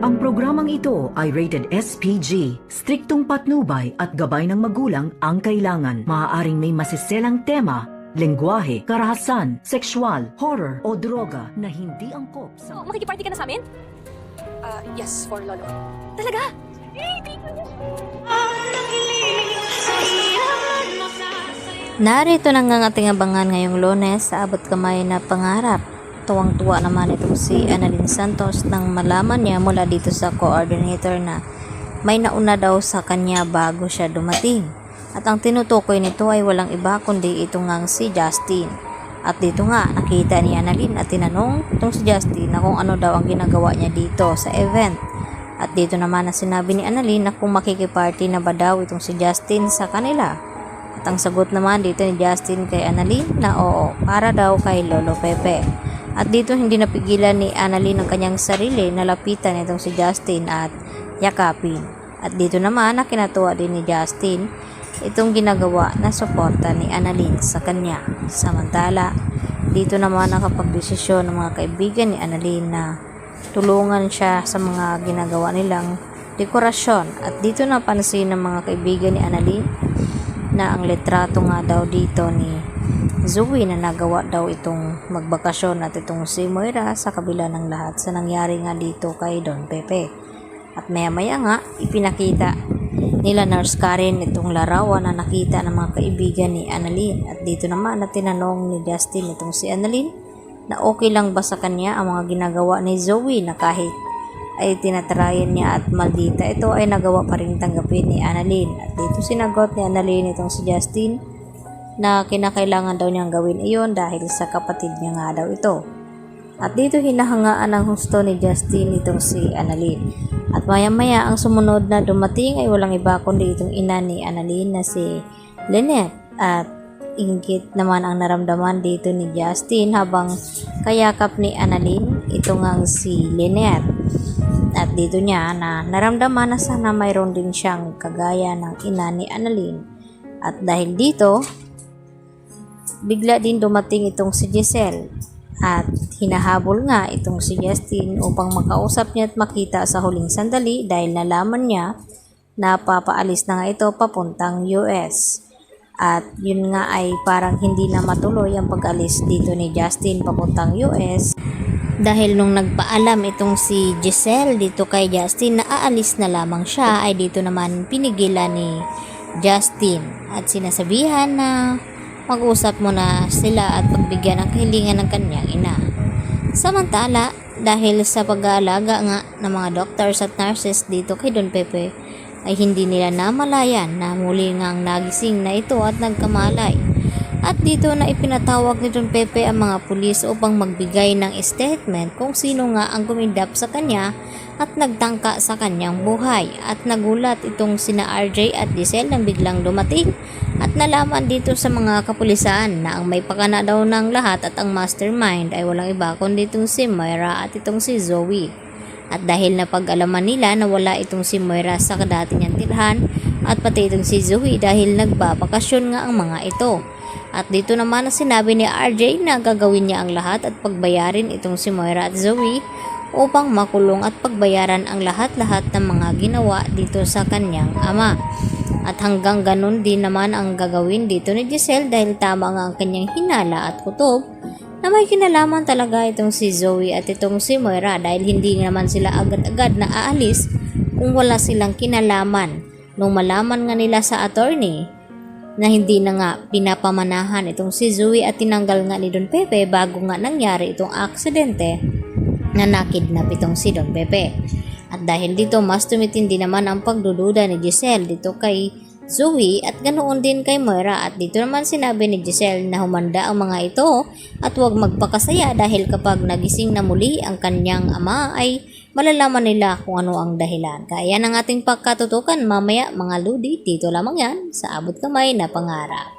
Ang programang ito ay rated SPG. Striktong patnubay at gabay ng magulang ang kailangan. Maaaring may masiselang tema, lengguwahe, karahasan, sexual, horror o droga na hindi angkop sa... So, makikiparty ka na sa amin? Yes, for Lolo. Talaga? Narito na nga ang ating abangan ngayong Lunes sa abot kamay na pangarap. Tuwang-tuwa naman itong si Annalyn Santos nang malaman niya mula dito sa coordinator na may nauna daw sa kanya bago siya dumating. At ang tinutukoy nito ay walang iba kundi ito ngang si Justin. At dito nga nakita ni Annalyn at tinanong itong si Justin na kung ano daw ang ginagawa niya dito sa event. At dito naman na sinabi ni Annalyn na kung makikiparty na ba daw itong si Justin sa kanila. At ang sagot naman dito ni Justin kay Annalyn na oo, para daw kay Lolo Pepe. At dito hindi napigilan ni Annalyn ang kanyang sarili na lapitan itong si Justin at yakapin. At dito naman na kinatuwa din ni Justin itong ginagawa na suporta ni Annalyn sa kanya. Samantala, dito naman nakapagdesisyon ng mga kaibigan ni Annalyn na tulungan siya sa mga ginagawa nilang dekorasyon. At dito napansin ng mga kaibigan ni Annalyn na ang litrato nga daw dito ni Zoe na nagawa daw itong magbakasyon at itong si Moira sa kabila ng lahat sa nangyari nga dito kay Don Pepe. At maya-maya nga ipinakita nila Nurse Karen itong larawan na nakita ng mga kaibigan ni Annalyn. At dito naman na tinanong ni Justin itong si Annalyn na okay lang ba sa kanya ang mga ginagawa ni Zoe na kahit ay tinatrayan niya at maldita ito ay nagawa pa rin tanggapin ni Annalyn. At dito sinagot ni Annalyn itong si Justin na kinakailangan daw niyang gawin iyon dahil sa kapatid niya nga daw ito. At dito hinahangaan ang husto ni Justin itong si Annalyn. At maya-maya ang sumunod na dumating ay walang iba kundi itong ina ni Annalyn na si Lynette. At inggit naman ang naramdaman dito ni Justin habang kayakap ni Annalyn ito ngang si Lynette. At dito niya na naramdaman na sana mayroon din siyang kagaya ng ina ni Annalyn. At dahil dito, bigla din dumating itong si Giselle at hinahabol nga itong si Justin upang makausap niya at makita sa huling sandali dahil nalaman niya na papaalis na nga ito papuntang US. At yun nga ay parang hindi na matuloy ang pag-alis dito ni Justin papuntang US dahil nung nagpaalam itong si Giselle dito kay Justin na aalis na lamang siya ay dito naman pinigilan ni Justin at sinasabihan na mag-usap muna sila at pagbigyan ng kahilingan ng kanyang ina. Samantala, dahil sa pag-aalaga nga ng mga doctors at nurses dito kay Don Pepe, ay hindi nila namalayan na muli ngang nagising na ito at nagkamalay. At dito na ipinatawag ni Don Pepe ang mga pulis upang magbigay ng statement kung sino nga ang gumidap sa kanya at nagtangka sa kanyang buhay. At nagulat itong sina RJ at Giselle nang biglang dumating at nalaman dito sa mga kapulisan na ang may pakana daw ng lahat at ang mastermind ay walang iba kundi itong si Moira at itong si Zoe. At dahil napag-alaman nila na wala itong si Moira sa dati niyang tirhan at pati itong si Zoe dahil nagbabakasyon nga ang mga ito. At dito naman na sinabi ni RJ na gagawin niya ang lahat at pagbayarin itong si Moira at Zoe upang makulong at pagbayaran ang lahat-lahat ng mga ginawa dito sa kanyang ama. At hanggang ganun din naman ang gagawin dito ni Giselle dahil tama nga ang kanyang hinala at kutob na may kinalaman talaga itong si Zoe at itong si Moira dahil hindi naman sila agad-agad na aalis kung wala silang kinalaman. Nung malaman nga nila sa attorney na hindi na nga pinapamanahan itong si Zoe at tinanggal nga ni Don Pepe bago nga nangyari itong aksidente na nakidnap itong si Don Pepe. At dahil dito mas tumitindi naman ang pagdududa ni Giselle dito kay Zoe at ganoon din kay Moira. At dito naman sinabi ni Giselle na humanda ang mga ito at huwag magpakasaya dahil kapag nagising na muli ang kanyang ama ay malalaman nila kung ano ang dahilan. Kaya yan ang ating pagkatutukan mamaya mga ludi, dito lamang yan sa abot kamay na pangarap.